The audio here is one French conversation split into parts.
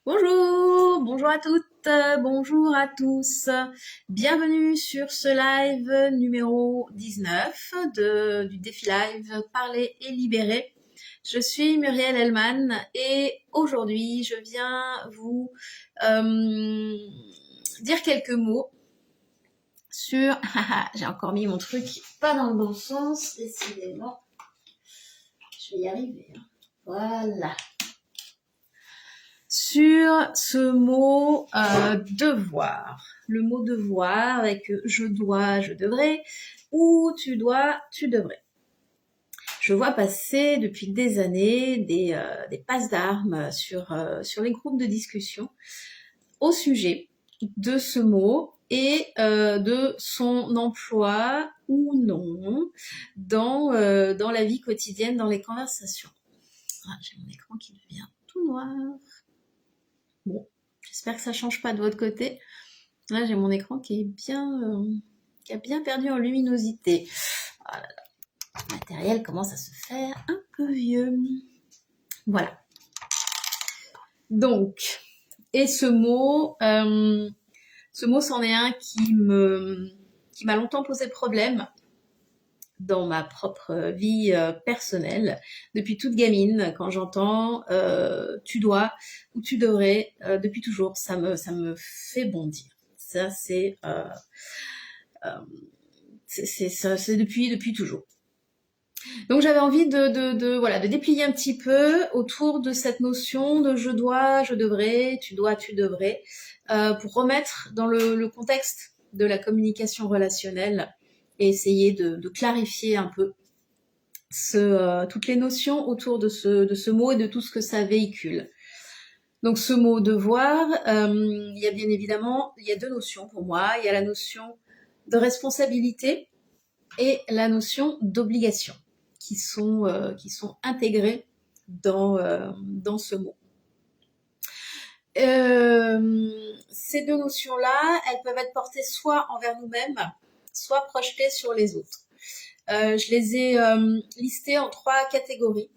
Bonjour, bonjour à toutes, bonjour à tous. Bienvenue sur ce live numéro 19 du défi live Parler et Libérer. Je suis Muriel Hellman et aujourd'hui je viens vous dire quelques mots sur... J'ai encore mis mon truc pas dans le bon sens, décidément. Je vais y arriver. Voilà. Sur ce mot devoir. Le mot devoir avec je dois, je devrais, ou tu dois, tu devrais. Je vois passer depuis des années des passes d'armes sur les groupes de discussion au sujet de ce mot et de son emploi ou non dans la vie quotidienne, dans les conversations. Ah, j'ai mon écran qui devient tout noir. Bon, j'espère que ça change pas de votre côté. Là, j'ai mon écran qui a bien perdu en luminosité. Oh là là. Le matériel commence à se faire un peu vieux. Voilà. Donc, et ce mot c'en est un qui m'a longtemps posé problème dans ma propre vie personnelle, depuis toute gamine, quand j'entends tu dois ou tu devrais, depuis toujours, ça me fait bondir. Ça, c'est depuis toujours. Donc j'avais envie de déplier un petit peu autour de cette notion de je dois, je devrais, tu dois, tu devrais, pour remettre dans le contexte de la communication relationnelle et essayer de clarifier un peu toutes les notions autour de ce mot et de tout ce que ça véhicule. Donc ce mot devoir, il y a bien évidemment, il y a deux notions pour moi. Il y a la notion de responsabilité et la notion d'obligation qui sont intégrées dans ce mot. Ces deux notions-là, elles peuvent être portées soit envers nous-mêmes, soit projetées sur les autres. Je les ai listées en 3 catégories.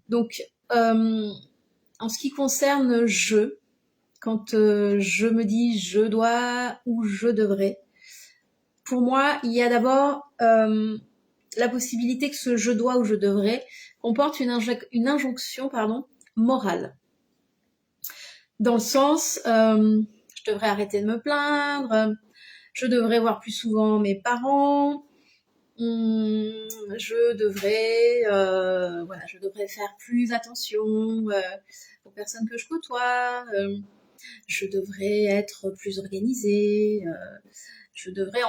Donc, en ce qui concerne je, quand je me dis je dois ou je devrais, pour moi, il y a d'abord la possibilité que ce je dois ou je devrais comporte une injonction morale. Dans le sens, je devrais arrêter de me plaindre, je devrais voir plus souvent mes parents, je devrais faire plus attention aux personnes que je côtoie, je devrais être plus organisée, je devrais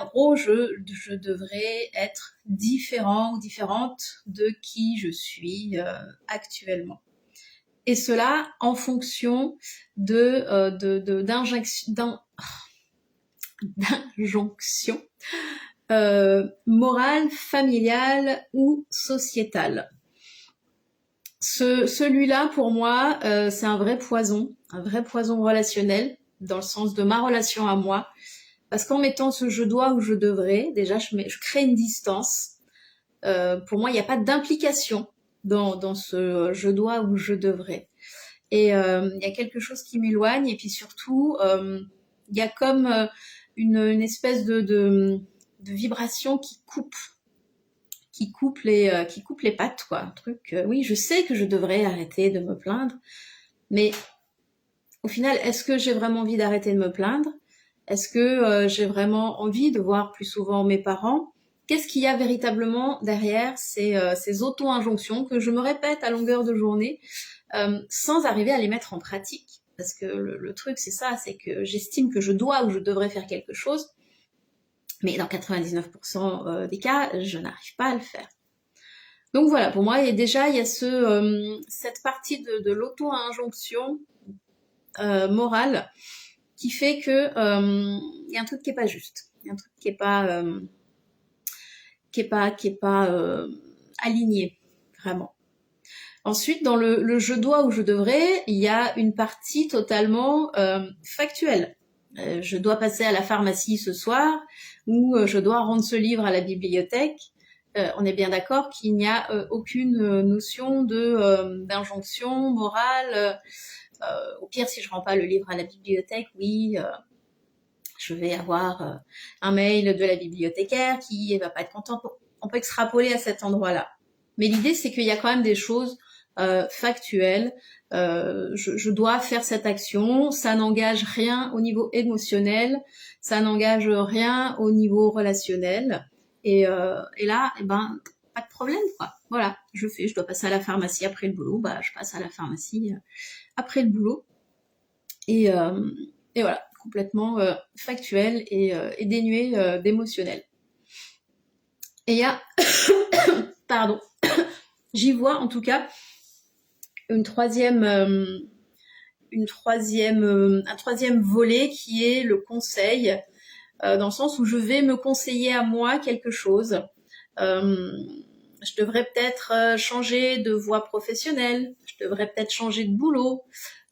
être différent ou différente de qui je suis actuellement. Et cela en fonction d'injonctions morale, familiale ou sociétale. Celui-là, pour moi, c'est un vrai poison relationnel, dans le sens de ma relation à moi, parce qu'en mettant ce je dois ou je devrais, déjà, je crée une distance. Pour moi, il n'y a pas d'implication dans ce je dois ou je devrais. Et il y a quelque chose qui m'éloigne, et puis surtout, il y a comme une espèce de vibration qui coupe les pattes, quoi. Un truc, oui, je sais que je devrais arrêter de me plaindre, mais au final, est-ce que j'ai vraiment envie d'arrêter de me plaindre? Est-ce que j'ai vraiment envie de voir plus souvent mes parents? Qu'est-ce qu'il y a véritablement derrière ces auto-injonctions que je me répète à longueur de journée sans arriver à les mettre en pratique? Parce que le truc, c'est ça, c'est que j'estime que je dois ou je devrais faire quelque chose, mais dans 99% des cas, je n'arrive pas à le faire. Donc voilà, pour moi, il y a cette partie de l'auto-injonction morale qui fait que y a un truc qui est pas juste, il y a un truc qui est pas aligné, vraiment. Ensuite, dans le je dois ou je devrais, il y a une partie totalement factuelle. Je dois passer à la pharmacie ce soir, ou je dois rendre ce livre à la bibliothèque. On est bien d'accord qu'il n'y a aucune notion d'injonction morale Au pire, si je rends pas le livre à la bibliothèque, oui, je vais avoir un mail de la bibliothécaire qui va pas être content. On peut extrapoler à cet endroit-là. Mais l'idée, c'est qu'il y a quand même des choses factuelles. Je dois faire cette action. Ça n'engage rien au niveau émotionnel. Ça n'engage rien au niveau relationnel. Et là, eh ben, pas de problème, quoi. Voilà, je dois passer à la pharmacie après le boulot. Bah, je passe à la pharmacie après le boulot. Et voilà, complètement factuel et dénué d'émotionnel. Et il y a, pardon, j'y vois en tout cas un troisième volet qui est le conseil, dans le sens où je vais me conseiller à moi quelque chose. Je devrais peut-être changer de voie professionnelle, je devrais peut-être changer de boulot,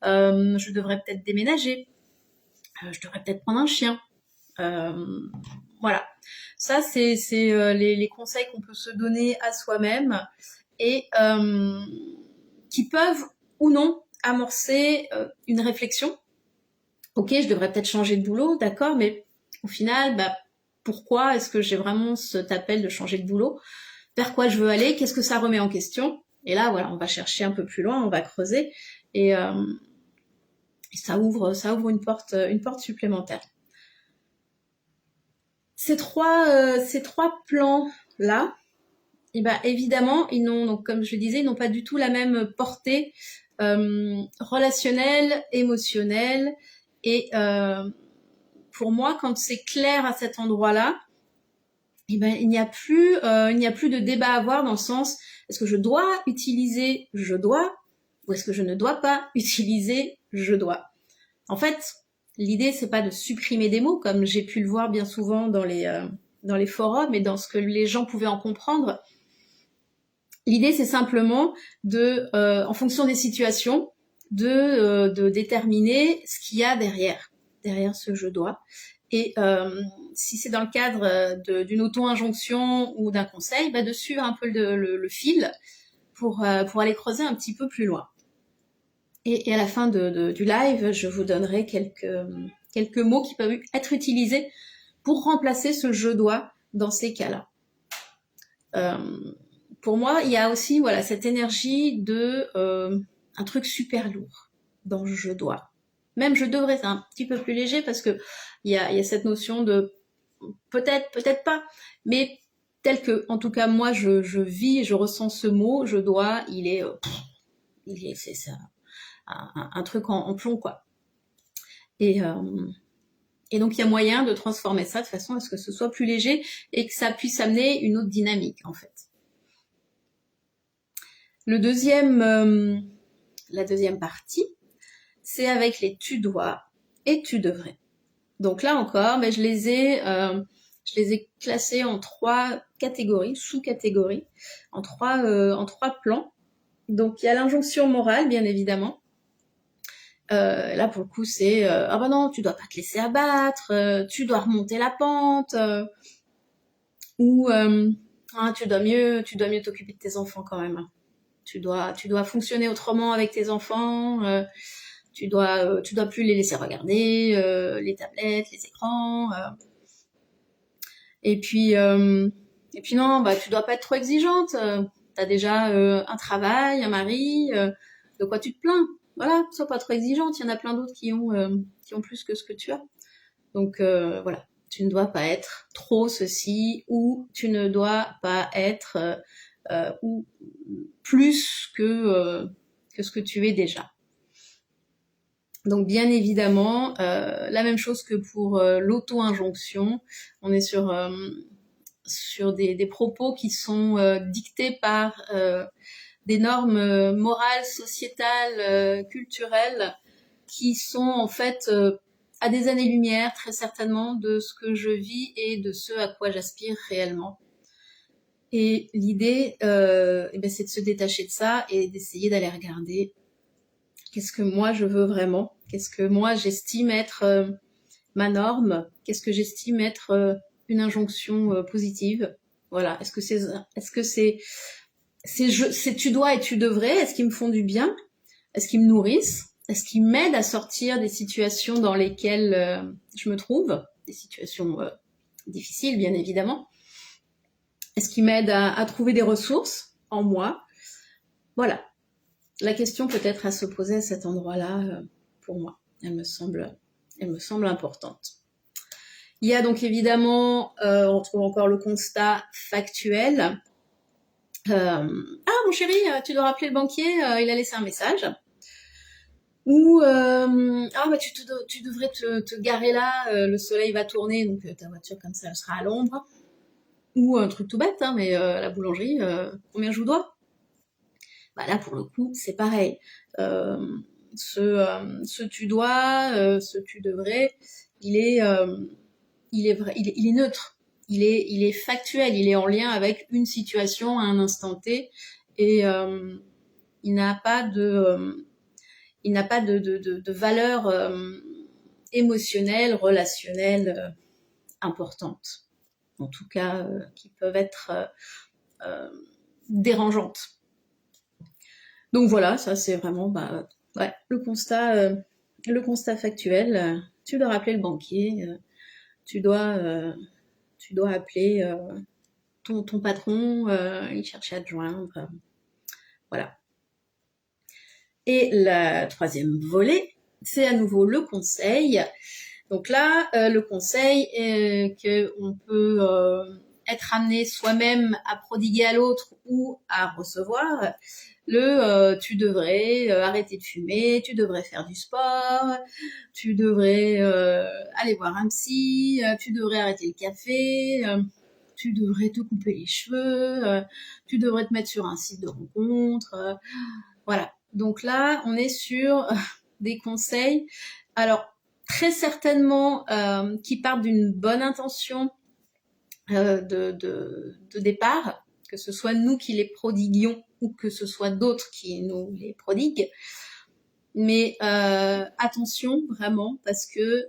je devrais peut-être déménager, je devrais peut-être prendre un chien. Voilà, ça c'est les conseils qu'on peut se donner à soi-même et qui peuvent ou non amorcer une réflexion. Ok, je devrais peut-être changer de boulot, d'accord, mais au final, bah, pourquoi est-ce que j'ai vraiment cet appel de changer de boulot? Vers quoi je veux aller? Qu'est-ce que ça remet en question? Et là, voilà, on va chercher un peu plus loin, on va creuser et ça ouvre une porte supplémentaire. Ces trois plans-là, et ben évidemment, ils n'ont, donc comme je le disais, ils n'ont pas du tout la même portée relationnelle, émotionnelle. Et pour moi, quand c'est clair à cet endroit-là, et ben il n'y a plus de débat à avoir dans le sens est-ce que je dois utiliser je dois ou est-ce que je ne dois pas utiliser je dois. En fait, l'idée, c'est pas de supprimer des mots, comme j'ai pu le voir bien souvent dans les forums et dans ce que les gens pouvaient en comprendre. L'idée, c'est simplement de, en fonction des situations, de déterminer ce qu'il y a derrière ce je dois. Et si c'est dans le cadre d'une auto-injonction ou d'un conseil, bah de suivre un peu le fil pour aller creuser un petit peu plus loin. Et à la fin du live, je vous donnerai quelques mots qui peuvent être utilisés pour remplacer ce je dois dans ces cas-là. Pour moi, il y a aussi voilà cette énergie de un truc super lourd dans je dois. Même je devrais, c'est un petit peu plus léger parce que il y a cette notion de peut-être pas, mais tel que, en tout cas moi je vis, je ressens ce mot, je dois, c'est ça. Un truc en plomb, quoi. Et donc, il y a moyen de transformer ça de façon à ce que ce soit plus léger et que ça puisse amener une autre dynamique, en fait. La deuxième partie, c'est avec les tu dois et tu devrais. Donc là encore, je les ai classés en 3 catégories, sous-catégories, en trois plans. Donc, il y a l'injonction morale, bien évidemment. Là pour le coup c'est ah bah non, tu dois pas te laisser abattre, tu dois remonter la pente, ou tu dois mieux t'occuper de tes enfants quand même. Tu dois fonctionner autrement avec tes enfants, tu dois plus les laisser regarder les tablettes, les écrans, et puis non, bah tu dois pas être trop exigeante, t'as déjà un travail, un mari, de quoi tu te plains? Voilà, sois pas trop exigeante, il y en a plein d'autres qui ont plus que ce que tu as. Donc voilà, tu ne dois pas être trop ceci, ou tu ne dois pas être ou plus que ce que tu es déjà. Donc bien évidemment, la même chose que pour l'auto-injonction, on est sur des propos qui sont dictés par des normes morales, sociétales, culturelles, qui sont en fait à des années-lumière, très certainement, de ce que je vis et de ce à quoi j'aspire réellement. Et l'idée, c'est de se détacher de ça et d'essayer d'aller regarder qu'est-ce que moi je veux vraiment, qu'est-ce que moi j'estime être ma norme, qu'est-ce que j'estime être une injonction positive. Voilà, est-ce que c'est tu dois et tu devrais, est-ce qu'ils me font du bien, est-ce qu'ils me nourrissent, Est-ce qu'il m'aide à sortir des situations dans lesquelles je me trouve, des situations difficiles bien évidemment? Est-ce qu'il m'aide à trouver des ressources en moi? Voilà, la question peut-être à se poser à cet endroit-là, pour moi, elle me semble importante. Il y a donc évidemment, on trouve encore le constat factuel. Ah mon chéri, tu dois rappeler le banquier, il a laissé un message. Ou ah bah tu devrais te garer là, le soleil va tourner, donc ta voiture comme ça elle sera à l'ombre. Ou un truc tout bête, hein, mais la boulangerie, combien je vous dois? Bah là pour le coup c'est pareil. Ce tu dois, ce tu devrais, il est vrai, il est neutre, il est factuel, il est en lien avec une situation à un instant T, et il n'a pas de valeur émotionnelle, relationnelle importante. En tout cas, qui peuvent être dérangeantes. Donc voilà, ça c'est vraiment ouais, le constat factuel. Tu dois rappeler le banquier, tu dois appeler ton patron, il cherchait à te joindre. Voilà. Et le troisième volet, c'est à nouveau le conseil. Donc là, le conseil est qu'on peut être amené soi-même à prodiguer à l'autre ou à recevoir. Tu devrais arrêter de fumer, tu devrais faire du sport, tu devrais aller voir un psy, tu devrais arrêter le café, tu devrais te couper les cheveux, tu devrais te mettre sur un site de rencontre. Voilà. Donc là, on est sur des conseils. Alors, très certainement qui partent d'une bonne intention de départ, que ce soit nous qui les prodiguions ou que ce soit d'autres qui nous les prodiguent. Mais attention vraiment, parce que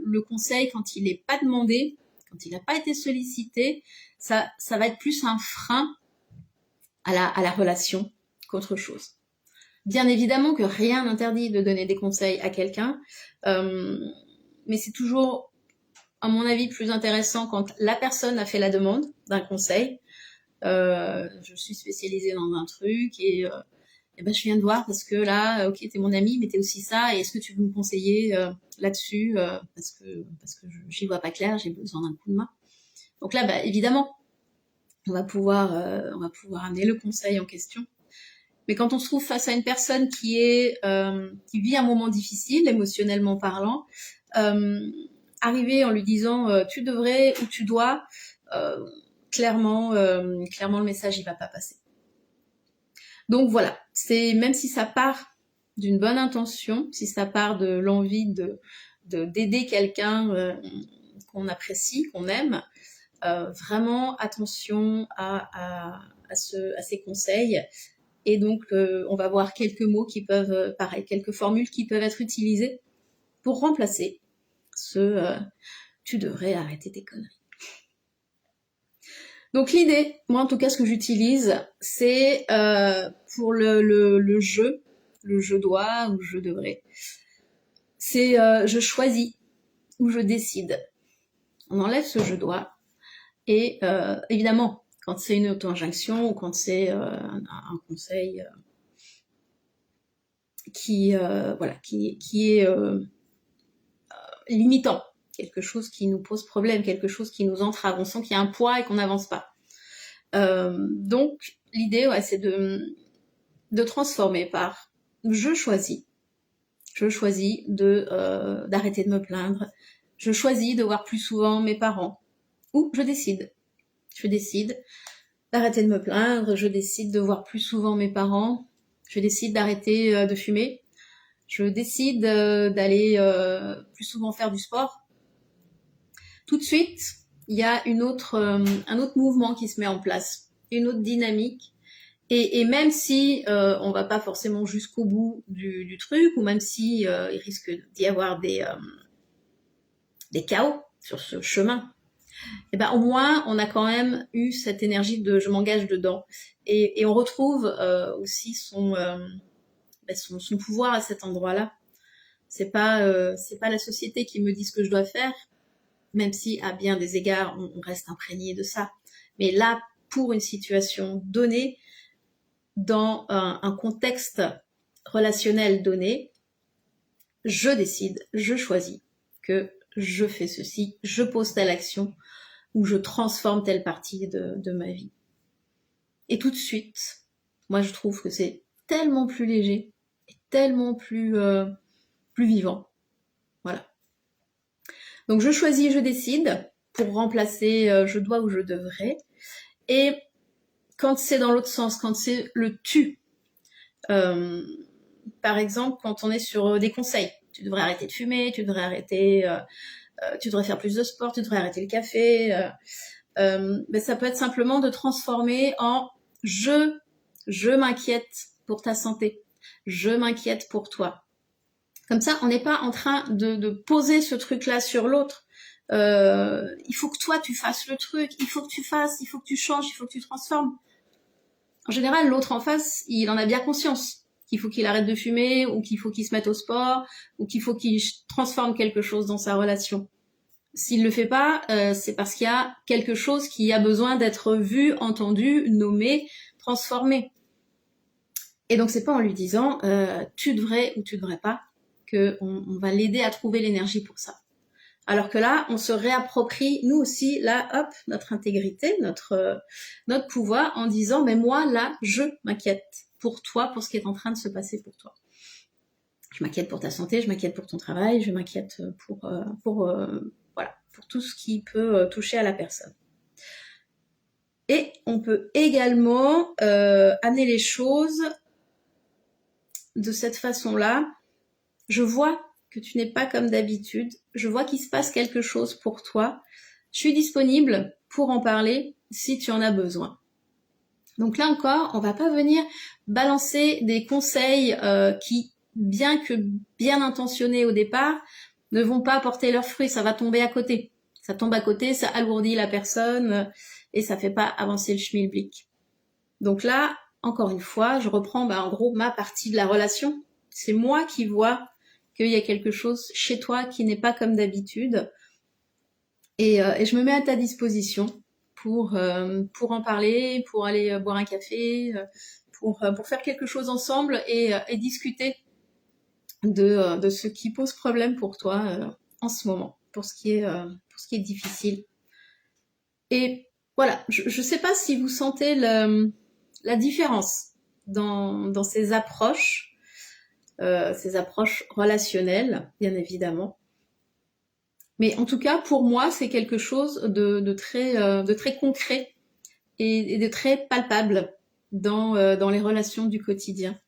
le conseil, quand il n'est pas demandé, quand il n'a pas été sollicité, ça va être plus un frein à la relation qu'autre chose. Bien évidemment que rien n'interdit de donner des conseils à quelqu'un, mais c'est toujours, à mon avis, plus intéressant quand la personne a fait la demande d'un conseil. Je suis spécialisée dans un truc et ben, je viens de voir parce que là, ok, t'es mon ami, mais t'es aussi ça, et est-ce que tu veux me conseiller là-dessus parce que j'y vois pas clair, j'ai besoin d'un coup de main. Donc là, bah, évidemment, on va pouvoir amener le conseil en question. Mais quand on se trouve face à une personne qui vit un moment difficile, émotionnellement parlant, arriver en lui disant tu devrais ou tu dois, clairement le message il va pas passer. Donc voilà, c'est même si ça part d'une bonne intention, si ça part de l'envie d'aider quelqu'un qu'on apprécie, qu'on aime, vraiment attention à ces conseils. Et donc, on va voir quelques mots qui peuvent, pareil, quelques formules qui peuvent être utilisées pour remplacer tu devrais arrêter tes conneries. Donc l'idée, moi en tout cas ce que j'utilise, c'est pour le je dois ou je devrais, c'est je choisis ou je décide. On enlève ce je dois et évidemment, quand c'est une auto-injonction ou quand c'est un conseil qui est limitant, quelque chose qui nous pose problème, quelque chose qui nous entrave, on sent qu'il y a un poids et qu'on n'avance pas. Donc l'idée, ouais, c'est de transformer par je choisis d'arrêter de me plaindre, je choisis de voir plus souvent mes parents, ou je décide d'arrêter de me plaindre, je décide de voir plus souvent mes parents, je décide d'arrêter de fumer, je décide d'aller plus souvent faire du sport. Tout de suite, il y a un autre mouvement qui se met en place, une autre dynamique. Et même si on va pas forcément jusqu'au bout du truc, ou même si il risque d'y avoir des chaos sur ce chemin, et ben au moins on a quand même eu cette énergie de je m'engage dedans. Et on retrouve aussi son pouvoir à cet endroit-là. C'est pas la société qui me dit ce que je dois faire, même si à bien des égards on reste imprégné de ça. Mais là, pour une situation donnée, dans un contexte relationnel donné, je décide, je choisis que je fais ceci, je pose telle action ou je transforme telle partie de ma vie. Et tout de suite, moi je trouve que c'est tellement plus léger et tellement plus vivant. Voilà. Donc je choisis, je décide pour remplacer je dois ou je devrais. Et quand c'est dans l'autre sens, quand c'est le tu, par exemple, quand on est sur des conseils, tu devrais arrêter de fumer, tu devrais tu devrais faire plus de sport, tu devrais arrêter le café. Ça peut être simplement de transformer en je m'inquiète pour ta santé, je m'inquiète pour toi. Comme ça, on n'est pas en train de poser ce truc-là sur l'autre. Il faut que toi tu fasses le truc, il faut que tu fasses, il faut que tu changes, il faut que tu transformes. En général, l'autre en face, il en a bien conscience qu'il faut qu'il arrête de fumer, ou qu'il faut qu'il se mette au sport, ou qu'il faut qu'il transforme quelque chose dans sa relation. S'il le fait pas, c'est parce qu'il y a quelque chose qui a besoin d'être vu, entendu, nommé, transformé. Et donc c'est pas en lui disant tu devrais ou tu devrais pas que on va l'aider à trouver l'énergie pour ça. Alors que là, on se réapproprie, nous aussi, là, hop, notre intégrité, notre pouvoir, en disant, mais moi, là, je m'inquiète pour toi, pour ce qui est en train de se passer pour toi. Je m'inquiète pour ta santé, je m'inquiète pour ton travail, je m'inquiète pour tout ce qui peut toucher à la personne. Et on peut également amener les choses de cette façon-là. Je vois que tu n'es pas comme d'habitude, je vois qu'il se passe quelque chose pour toi, je suis disponible pour en parler si tu en as besoin. Donc là encore, on va pas venir balancer des conseils qui, bien que bien intentionnés au départ, ne vont pas apporter leurs fruits, ça va tomber à côté. Ça tombe à côté, ça alourdit la personne et ça fait pas avancer le schmilblick. Donc là, encore une fois, je reprends en gros ma partie de la relation. C'est moi qui vois qu'il y a quelque chose chez toi qui n'est pas comme d'habitude. Et je me mets à ta disposition pour en parler, pour aller boire un café, pour faire quelque chose ensemble et discuter de ce qui pose problème pour toi en ce moment, pour ce qui est difficile. Et voilà, je sais pas si vous sentez la différence dans ces approches relationnelles, bien évidemment. Mais en tout cas, pour moi, c'est quelque chose de très concret et de très palpable dans les relations du quotidien.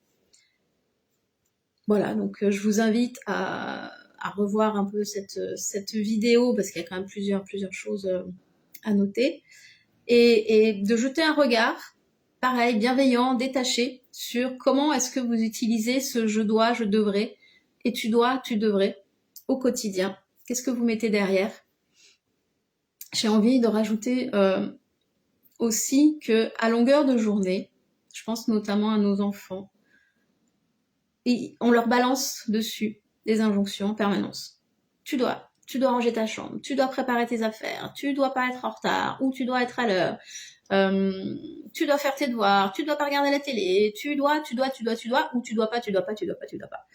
Voilà, donc je vous invite à revoir un peu cette vidéo, parce qu'il y a quand même plusieurs choses à noter, et de jeter un regard, pareil, bienveillant, détaché, sur comment est-ce que vous utilisez ce je dois, je devrais, et tu dois, tu devrais, au quotidien. Qu'est-ce que vous mettez derrière? J'ai envie de rajouter aussi que à longueur de journée, je pense notamment à nos enfants, et on leur balance dessus des injonctions en permanence. Tu dois ranger ta chambre, tu dois préparer tes affaires, tu dois pas être en retard, ou tu dois être à l'heure, tu dois faire tes devoirs, tu dois pas regarder la télé, tu dois, ou tu dois pas.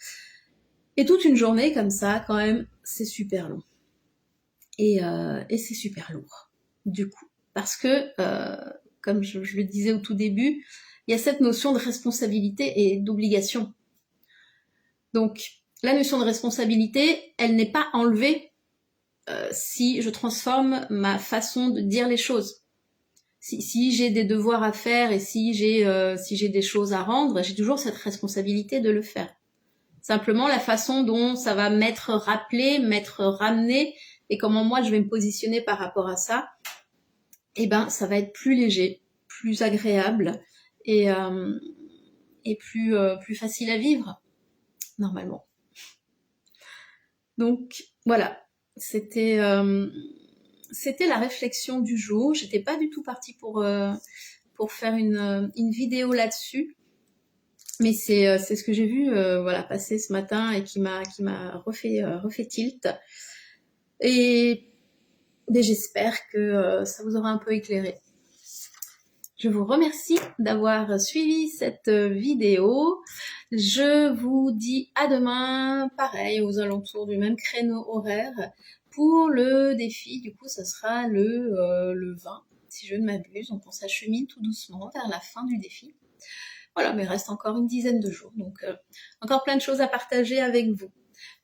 Et toute une journée comme ça, quand même, c'est super long. Et c'est super lourd, du coup. Parce que, comme je le disais au tout début, il y a cette notion de responsabilité et d'obligation. Donc, la notion de responsabilité, elle n'est pas enlevée si je transforme ma façon de dire les choses. Si j'ai des devoirs à faire et si j'ai des choses à rendre, j'ai toujours cette responsabilité de le faire. Simplement, la façon dont ça va m'être rappelé, m'être ramené, et comment moi je vais me positionner par rapport à ça, ça va être plus léger, plus agréable et plus facile à vivre, normalement. Donc voilà, c'était la réflexion du jour. J'étais pas du tout partie pour faire une vidéo là-dessus. Mais c'est ce que j'ai vu voilà, passer ce matin et qui m'a refait tilt. Et ben, j'espère que ça vous aura un peu éclairé. Je vous remercie d'avoir suivi cette vidéo. Je vous dis à demain, pareil, aux alentours du même créneau horaire, pour le défi. Du coup, ça sera le 20, si je ne m'abuse. Donc, on s'achemine tout doucement vers la fin du défi. Voilà, mais il reste encore une dizaine de jours. Donc, encore plein de choses à partager avec vous.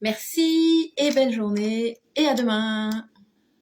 Merci et belle journée et à demain.